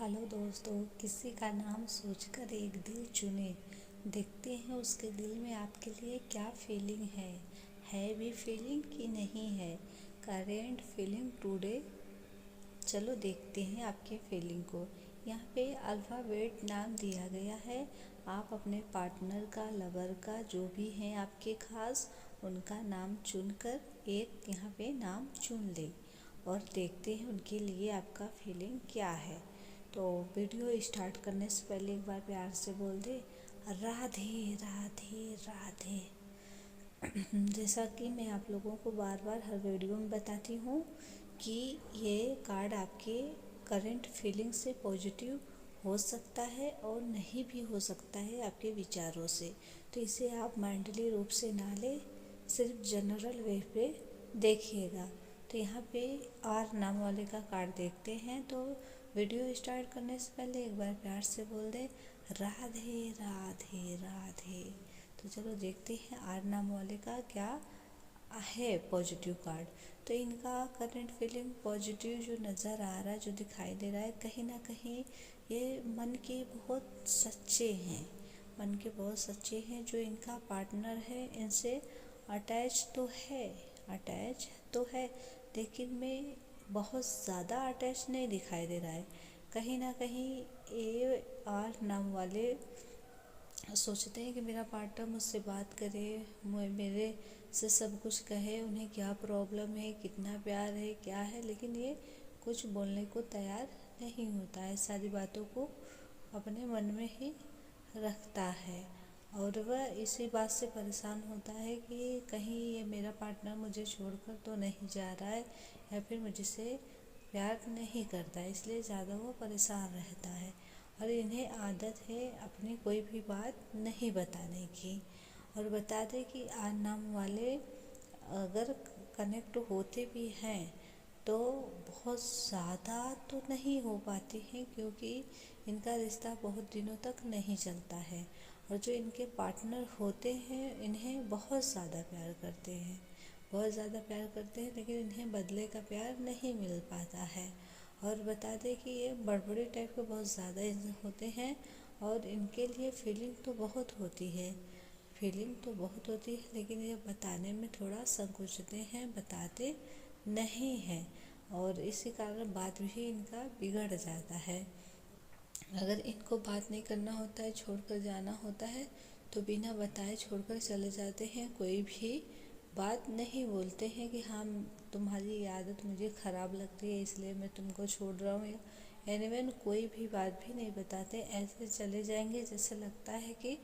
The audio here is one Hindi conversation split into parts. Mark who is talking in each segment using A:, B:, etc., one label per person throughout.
A: हेलो दोस्तों, किसी का नाम सोचकर एक दिल चुने। देखते हैं उसके दिल में आपके लिए क्या फीलिंग है भी फीलिंग कि नहीं है। Current feeling today. चलो देखते हैं आपके फीलिंग को। यहाँ पे अल्फ़ाबेट नाम दिया गया है। आप अपने पार्टनर का, लवर का, जो भी हैं आपके खास, उनका नाम चुनकर एक यहाँ पे नाम चुन लें और देखते हैं उनके लिए आपका फीलिंग क्या है। तो वीडियो स्टार्ट करने से पहले एक बार प्यार से बोल दे, राधे राधे राधे। जैसा कि मैं आप लोगों को बार बार हर वीडियो में बताती हूँ कि ये कार्ड आपके करंट फीलिंग से पॉजिटिव हो सकता है और नहीं भी हो सकता है आपके विचारों से। तो इसे आप मेंटली रूप से ना ले, सिर्फ जनरल वे पे देखिएगा। तो यहाँ पे आर नाम वाले का कार्ड देखते हैं। तो वीडियो स्टार्ट करने से पहले एक बार प्यार से बोल दे, राधे राधे राधे। तो चलो देखते हैं आर नाम वाले का क्या है पॉजिटिव कार्ड। तो इनका करंट फीलिंग पॉजिटिव जो नज़र आ रहा है, जो दिखाई दे रहा है, कहीं ना कहीं ये मन के बहुत सच्चे हैं। मन के बहुत सच्चे हैं। जो इनका पार्टनर है इनसे अटैच तो है, लेकिन मैं बहुत ज़्यादा अटैच नहीं दिखाई दे रहा है। कहीं ना कहीं ए आर नाम वाले सोचते हैं कि मेरा पार्टनर मुझसे बात करे, मेरे से सब कुछ कहे, उन्हें क्या प्रॉब्लम है, कितना प्यार है, क्या है, लेकिन ये कुछ बोलने को तैयार नहीं होता है। सारी बातों को अपने मन में ही रखता है और वह इसी बात से परेशान होता है कि कहीं ये मेरा पार्टनर मुझे छोड़कर तो नहीं जा रहा है या फिर मुझसे प्यार नहीं करता है, इसलिए ज़्यादा वो परेशान रहता है। और इन्हें आदत है अपनी कोई भी बात नहीं बताने की। और बता दें कि आर नाम वाले अगर कनेक्ट होते भी हैं तो बहुत ज़्यादा तो नहीं हो पाते हैं, क्योंकि इनका रिश्ता बहुत दिनों तक नहीं चलता है। और जो इनके पार्टनर होते हैं इन्हें बहुत ज़्यादा प्यार करते हैं, लेकिन इन्हें बदले का प्यार नहीं मिल पाता है। और बता दें कि ये बड़बड़े टाइप के बहुत ज़्यादा होते हैं और इनके लिए फीलिंग तो बहुत होती है, लेकिन ये बताने में थोड़ा संकोचते हैं, बताते नहीं हैं और इसी कारण बात भी इनका बिगड़ जाता है। अगर इनको बात नहीं करना होता है, छोड़कर जाना होता है, तो बिना बताए छोड़कर चले जाते हैं। कोई भी बात नहीं बोलते हैं कि हाँ तुम्हारी ये आदत मुझे ख़राब लगती है इसलिए मैं तुमको छोड़ रहा हूँ, एनीवेन कोई भी बात भी नहीं बताते। ऐसे चले जाएंगे जैसे लगता है कि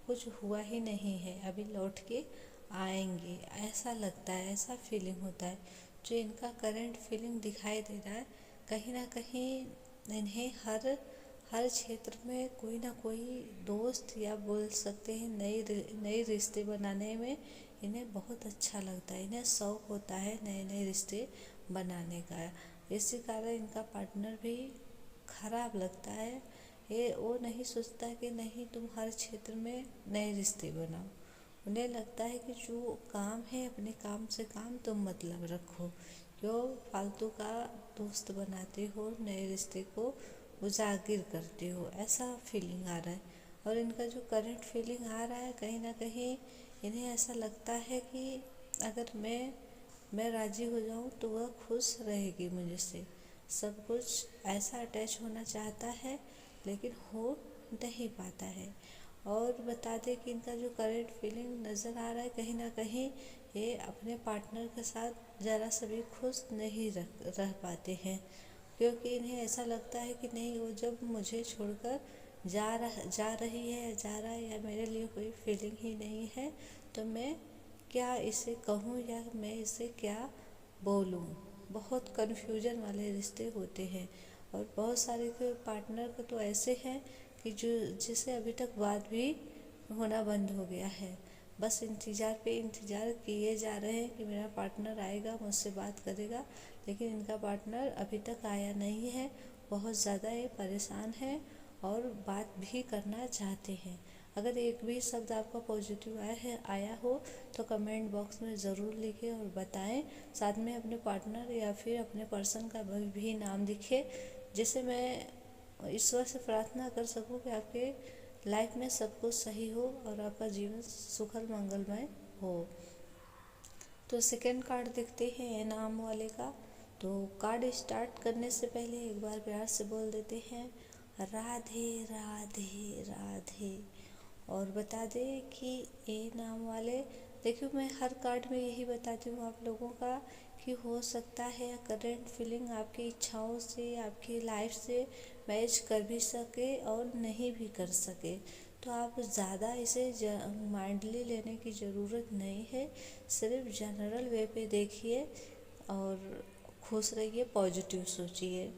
A: कुछ हुआ ही नहीं है, अभी लौट के आएंगे, ऐसा लगता है, ऐसा फीलिंग होता है। जो इनका करंट फीलिंग दिखाई दे रहा है, कहीं ना कहीं इन्हें हर क्षेत्र में कोई ना कोई दोस्त या बोल सकते हैं नए रिश्ते बनाने में इन्हें बहुत अच्छा लगता है। इन्हें शौक़ होता है नए नए रिश्ते बनाने का। इसी कारण इनका पार्टनर भी खराब लगता है। ये वो नहीं सोचता कि नहीं तुम हर क्षेत्र में नए रिश्ते बनाओ। उन्हें लगता है कि जो काम है अपने काम से काम तुम मतलब रखो, क्यों फालतू का दोस्त बनाते हो, नए रिश्ते को उजागर करते हो, ऐसा फीलिंग आ रहा है। और इनका जो करंट फीलिंग आ रहा है, कहीं ना कहीं इन्हें ऐसा लगता है कि अगर मैं राज़ी हो जाऊं तो वह खुश रहेगी मुझसे। सब कुछ ऐसा अटैच होना चाहता है लेकिन हो नहीं पाता है। और बता दें कि इनका जो करंट फीलिंग नज़र आ रहा है, कहीं ना कहीं ये अपने पार्टनर के साथ ज़रा सा भी खुश नहीं रह पाते हैं, क्योंकि इन्हें ऐसा लगता है कि नहीं वो जब मुझे छोड़कर जा रही है, जा रहा है, या मेरे लिए कोई फीलिंग ही नहीं है, तो मैं क्या इसे कहूँ या मैं इसे क्या बोलूँ। बहुत कन्फ्यूजन वाले रिश्ते होते हैं। और बहुत सारे के पार्टनर के तो ऐसे हैं कि जिसे अभी तक बात भी होना बंद हो गया है। बस इंतज़ार किए जा रहे हैं कि मेरा पार्टनर आएगा, मुझसे बात करेगा, लेकिन इनका पार्टनर अभी तक आया नहीं है। बहुत ज़्यादा ये परेशान है और बात भी करना चाहते हैं। अगर एक भी शब्द आपका पॉजिटिव आया हो तो कमेंट बॉक्स में ज़रूर लिखें और बताएं। साथ में अपने पार्टनर या फिर अपने पर्सन का भी नाम लिखें, जिसे मैं ईश्वर से प्रार्थना कर सको कि आपके लाइफ में सब कुछ सही हो और आपका जीवन सुखद मंगलमय हो। तो सेकंड कार्ड देखते हैं नाम वाले का। तो कार्ड स्टार्ट करने से पहले एक बार प्यार से बोल देते हैं राधे राधे राधे। और बता दें कि ए नाम वाले, देखिए मैं हर कार्ड में यही बताती हूँ आप लोगों का कि हो सकता है करंट फीलिंग आपकी इच्छाओं से, आपकी लाइफ से मैच कर भी सके और नहीं भी कर सके। तो आप ज़्यादा इसे माइंडली लेने की ज़रूरत नहीं है। सिर्फ जनरल वे पे देखिए और खुश रहिए, पॉजिटिव सोचिए।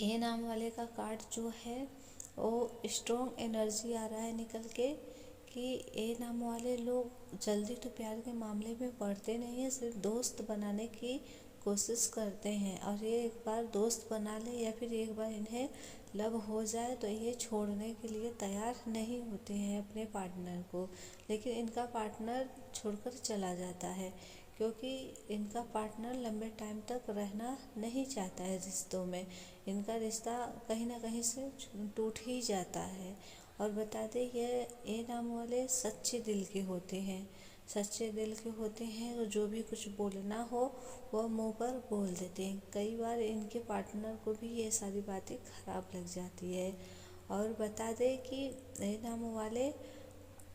A: ए नाम वाले का कार्ड जो है वो स्ट्रॉन्ग एनर्जी आ रहा है निकल के कि ए नाम वाले लोग जल्दी तो प्यार के मामले में पड़ते नहीं हैं, सिर्फ दोस्त बनाने की कोशिश करते हैं। और ये एक बार दोस्त बना ले या फिर एक बार इन्हें लव हो जाए तो ये छोड़ने के लिए तैयार नहीं होते हैं अपने पार्टनर को। लेकिन इनका पार्टनर छोड़कर चला जाता है क्योंकि इनका पार्टनर लंबे टाइम तक रहना नहीं चाहता है रिश्तों में। इनका रिश्ता कहीं ना कहीं से टूट ही जाता है। और बता दें ये नाम वाले सच्चे दिल के होते हैं, सच्चे दिल के होते हैं और जो भी कुछ बोलना हो वह मुंह पर बोल देते हैं। कई बार इनके पार्टनर को भी ये सारी बातें खराब लग जाती है। और बता दें कि ये नाम वाले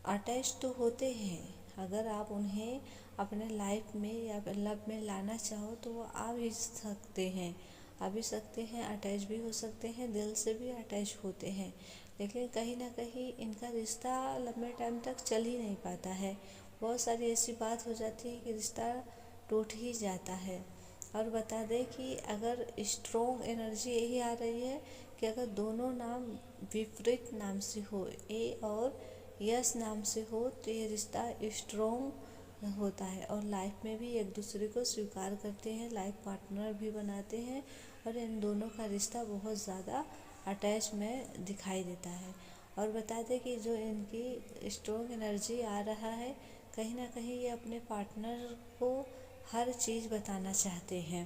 A: अटैच तो होते हैं, अगर आप उन्हें अपने लाइफ में या लव में लाना चाहो तो वो आ भी सकते हैं, आ भी सकते हैं, अटैच भी हो सकते हैं, दिल से भी अटैच होते हैं। लेकिन कहीं ना कहीं इनका रिश्ता लंबे टाइम तक चल ही नहीं पाता है। बहुत सारी ऐसी बात हो जाती है कि रिश्ता टूट ही जाता है। और बता दें कि अगर स्ट्रॉन्ग एनर्जी यही आ रही है कि अगर दोनों नाम विपरीत नाम से हो, ए और यस नाम से हो, तो ये रिश्ता स्ट्रॉन्ग होता है और लाइफ में भी एक दूसरे को स्वीकार करते हैं, लाइफ पार्टनर भी बनाते हैं और इन दोनों का रिश्ता बहुत ज़्यादा अटैच में दिखाई देता है। और बता दें कि जो इनकी स्ट्रॉन्ग एनर्जी आ रहा है, कहीं ना कहीं ये अपने पार्टनर को हर चीज़ बताना चाहते हैं।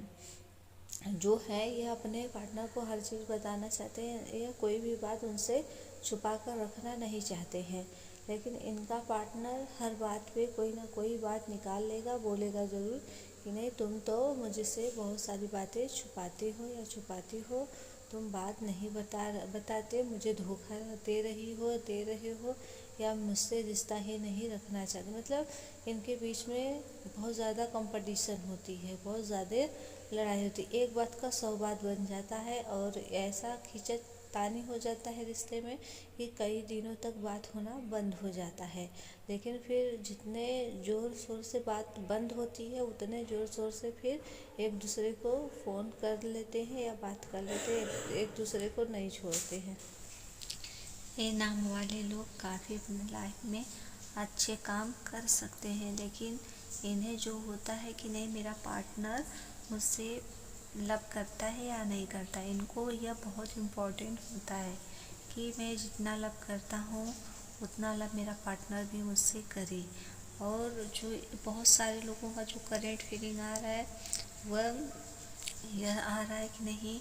A: जो है ये अपने पार्टनर को हर चीज़ बताना चाहते हैं, ये कोई भी बात उनसे छुपा कर रखना नहीं चाहते हैं। लेकिन इनका पार्टनर हर बात पे कोई ना कोई बात निकाल लेगा, बोलेगा ज़रूर कि नहीं तुम तो मुझसे बहुत सारी बातें छुपाते हो या छुपाती हो, तुम बात नहीं बताते, मुझे धोखा दे रहे हो या मुझसे रिश्ता ही नहीं रखना चाहते। मतलब इनके बीच में बहुत ज़्यादा कंपटीशन होती है, बहुत ज़्यादा लड़ाई होती है, एक बात का 100 बात बन जाता है और ऐसा खींचतानी हो जाता है रिश्ते में कि कई दिनों तक बात होना बंद हो जाता है। लेकिन फिर जितने ज़ोर शोर से बात बंद होती है उतने ज़ोर शोर से फिर एक दूसरे को फ़ोन कर लेते हैं या बात कर लेते हैं, एक दूसरे को नहीं छोड़ते हैं। ये नाम वाले लोग काफ़ी अपनी लाइफ में अच्छे काम कर सकते हैं, लेकिन इन्हें जो होता है कि नहीं मेरा पार्टनर मुझसे लव करता है या नहीं करता, इनको यह बहुत इम्पोर्टेंट होता है कि मैं जितना लव करता हूँ उतना लव मेरा पार्टनर भी मुझसे करे। और जो बहुत सारे लोगों का जो करेंट फीलिंग आ रहा है वह यह आ रहा है कि नहीं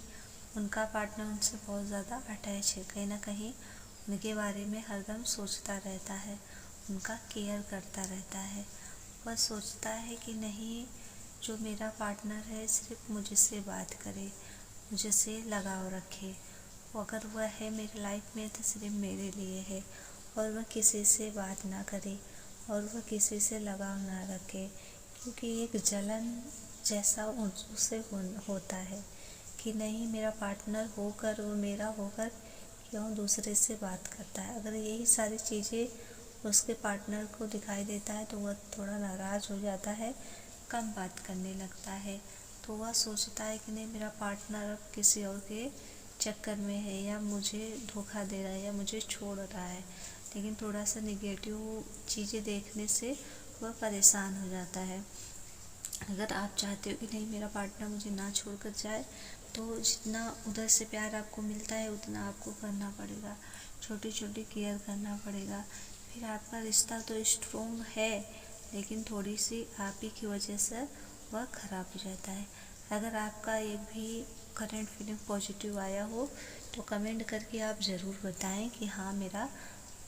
A: उनका पार्टनर उनसे बहुत ज़्यादा अटैच है, कहीं ना कहीं उनके बारे में हरदम सोचता रहता है, उनका केयर करता रहता है। वह सोचता है कि नहीं जो मेरा पार्टनर है सिर्फ मुझसे बात करे, मुझसे लगाव रखे, अगर वह है मेरी लाइफ में तो सिर्फ मेरे लिए है और वह किसी से बात ना करे और वह किसी से लगाव ना रखे। क्योंकि एक जलन जैसा उसे होता है कि नहीं मेरा पार्टनर होकर वो मेरा होकर क्यों दूसरे से बात करता है। अगर यही सारी चीज़ें उसके पार्टनर को दिखाई देता है तो वह थोड़ा नाराज़ हो जाता है, कम बात करने लगता है। तो वह सोचता है कि नहीं मेरा पार्टनर अब किसी और के चक्कर में है या मुझे धोखा दे रहा है या मुझे छोड़ रहा है। लेकिन थोड़ा सा निगेटिव चीज़ें देखने से वह परेशान हो जाता है। अगर आप चाहते हो कि नहीं मेरा पार्टनर मुझे ना छोड़कर जाए तो जितना उधर से प्यार आपको मिलता है उतना आपको करना पड़ेगा, छोटी छोटी केयर करना पड़ेगा। फिर आपका रिश्ता तो स्ट्रॉन्ग है लेकिन थोड़ी सी आप ही की वजह से वह ख़राब हो जाता है। अगर आपका एक भी करंट फीलिंग पॉजिटिव आया हो तो कमेंट करके आप ज़रूर बताएं कि हाँ मेरा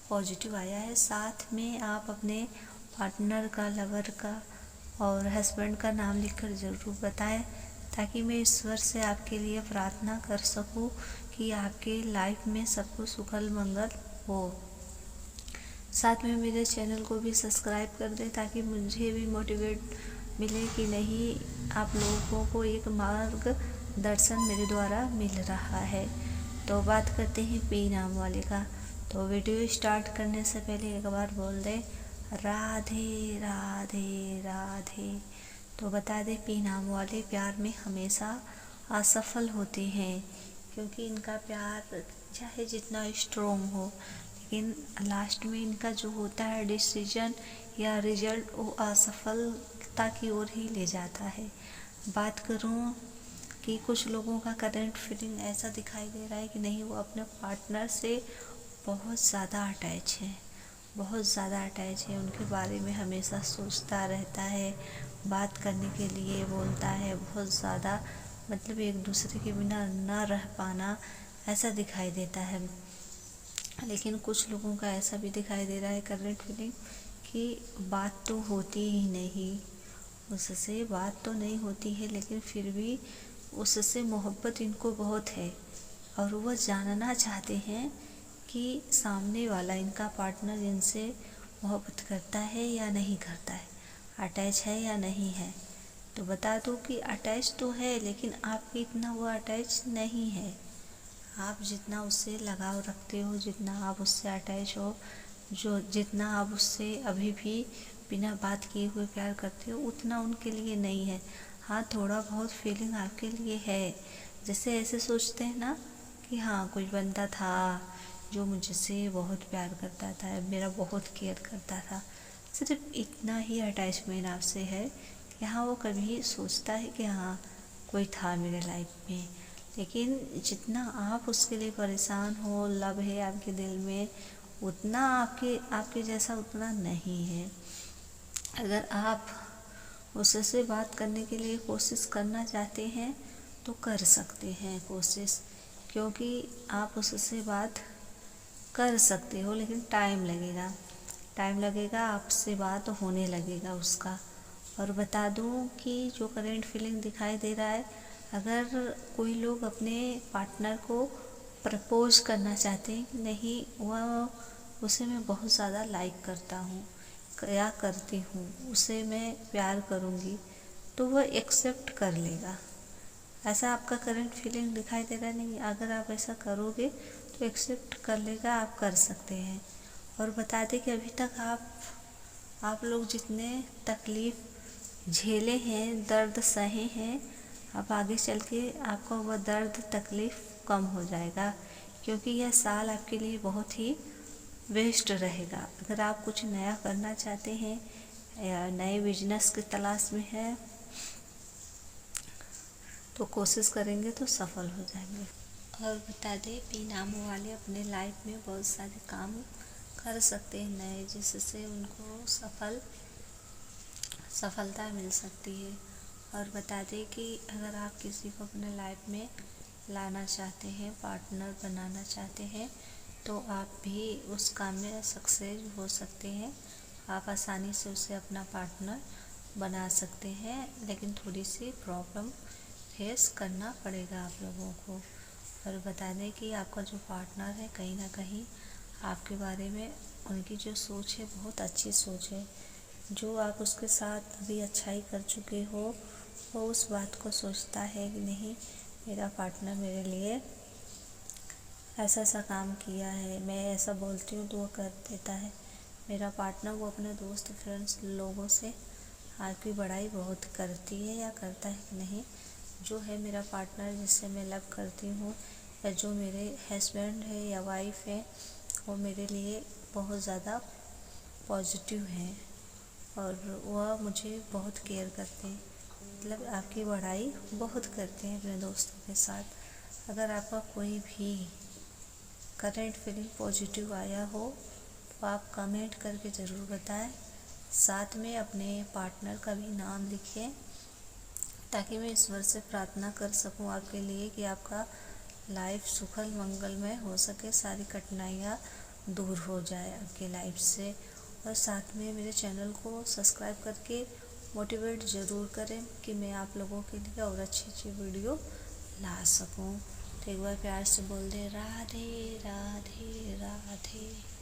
A: पॉजिटिव आया है। साथ में आप अपने पार्टनर का, लवर का और हस्बैंड का नाम लिखकर ज़रूर बताएं, ताकि मैं ईश्वर से आपके लिए प्रार्थना कर सकूं कि आपके लाइफ में सब कुछ सुखल मंगल हो। साथ में मेरे चैनल को भी सब्सक्राइब कर दें, ताकि मुझे भी मोटिवेट मिले कि नहीं, आप लोगों को एक मार्ग दर्शन मेरे द्वारा मिल रहा है। तो बात करते हैं पी नाम वाले का। तो वीडियो स्टार्ट करने से पहले एक बार बोल दें राधे राधे राधे। तो बता दें पी नाम वाले प्यार में हमेशा असफल होते हैं, क्योंकि इनका प्यार चाहे जितना स्ट्रॉन्ग हो, लेकिन लास्ट में इनका जो होता है डिसीजन या रिजल्ट वो असफलता की ओर ही ले जाता है। बात करूं कि कुछ लोगों का करंट फीलिंग ऐसा दिखाई दे रहा है कि नहीं, वो अपने पार्टनर से बहुत ज़्यादा अटैच है, बहुत ज़्यादा अटैच है, उनके बारे में हमेशा सोचता रहता है, बात करने के लिए बोलता है बहुत ज़्यादा, मतलब एक दूसरे के बिना ना रह पाना ऐसा दिखाई देता है। लेकिन कुछ लोगों का ऐसा भी दिखाई दे रहा है करंट फीलिंग कि बात तो होती ही नहीं, उससे बात तो नहीं होती है, लेकिन फिर भी उससे मोहब्बत इनको बहुत है और वह जानना चाहते हैं कि सामने वाला इनका पार्टनर इनसे मोहब्बत करता है या नहीं करता है, अटैच है या नहीं है। तो बता दूं कि अटैच तो है, लेकिन आपके इतना वो अटैच नहीं है। आप जितना उससे लगाव रखते हो, जितना आप उससे अटैच हो, जितना आप उससे अभी भी बिना बात किए हुए प्यार करते हो, उतना उनके लिए नहीं है। हाँ, थोड़ा बहुत फीलिंग आपके लिए है। जैसे ऐसे सोचते हैं ना कि हाँ, कोई बंदा था जो मुझसे बहुत प्यार करता था, मेरा बहुत केयर करता था, सिर्फ इतना ही अटैचमेंट आपसे है कि हाँ, वो कभी सोचता है कि हाँ कोई था मेरे लाइफ में। लेकिन जितना आप उसके लिए परेशान हो, लव है आपके दिल में, उतना आपके जैसा उतना नहीं है। अगर आप उससे बात करने के लिए कोशिश करना चाहते हैं तो कर सकते हैं कोशिश, क्योंकि आप उससे बात कर सकते हो, लेकिन टाइम लगेगा, आपसे बात होने लगेगा उसका। और बता दूं कि जो करंट फीलिंग दिखाई दे रहा है, अगर कोई लोग अपने पार्टनर को प्रपोज करना चाहते हैं कि नहीं, वह उसे मैं बहुत ज़्यादा लाइक करता हूँ या करती हूँ, उसे मैं प्यार करूँगी, तो वह एक्सेप्ट कर लेगा। ऐसा आपका करंट फीलिंग दिखाई दे रहा है। नहीं, अगर आप ऐसा करोगे तो एक्सेप्ट कर लेगा, आप कर सकते हैं। और बता दें कि अभी तक आप लोग जितने तकलीफ़ झेले हैं, दर्द सहे हैं, अब आगे चल के आपका वह दर्द तकलीफ़ कम हो जाएगा, क्योंकि यह साल आपके लिए बहुत ही बेस्ट रहेगा। अगर आप कुछ नया करना चाहते हैं या नए बिजनेस की तलाश में है तो कोशिश करेंगे तो सफल हो जाएंगे। और बता दें पी नामों वाले अपने लाइफ में बहुत सारे काम कर सकते हैं नए, जिससे उनको सफलता मिल सकती है। और बता दें कि अगर आप किसी को अपने लाइफ में लाना चाहते हैं, पार्टनर बनाना चाहते हैं, तो आप भी उस काम में सक्सेस हो सकते हैं। आप आसानी से उसे अपना पार्टनर बना सकते हैं, लेकिन थोड़ी सी प्रॉब्लम फेस करना पड़ेगा आप लोगों को। और बता दें कि आपका जो पार्टनर है, कहीं ना कहीं आपके बारे में उनकी जो सोच है बहुत अच्छी सोच है। जो आप उसके साथ अभी अच्छाई कर चुके हो, वो उस बात को सोचता है कि नहीं, मेरा पार्टनर मेरे लिए ऐसा काम किया है, मैं ऐसा बोलती हूँ तो वो कर देता है। मेरा पार्टनर वो अपने दोस्त फ्रेंड्स लोगों से आपकी बड़ाई बहुत करती है या करता है कि नहीं, जो है मेरा पार्टनर जिससे मैं लव करती हूँ, या जो मेरे हस्बैंड है या वाइफ है, वो मेरे लिए बहुत ज़्यादा पॉजिटिव हैं और वह मुझे बहुत केयर करते हैं, मतलब आपकी बड़ाई बहुत करते हैं अपने दोस्तों के साथ। अगर आपका कोई भी करंट फीलिंग पॉजिटिव आया हो तो आप कमेंट करके ज़रूर बताएं। साथ में अपने पार्टनर का भी नाम लिखें, ताकि मैं ईश्वर से प्रार्थना कर सकूं आपके लिए कि आपका लाइफ सुखल मंगलमय हो सके, सारी कठिनाइयाँ दूर हो जाए आपकी लाइफ से। और साथ में मेरे चैनल को सब्सक्राइब करके मोटिवेट ज़रूर करें कि मैं आप लोगों के लिए और अच्छी अच्छी वीडियो ला सकूं। तो एक बार प्यार से बोल दे राधे राधे राधे।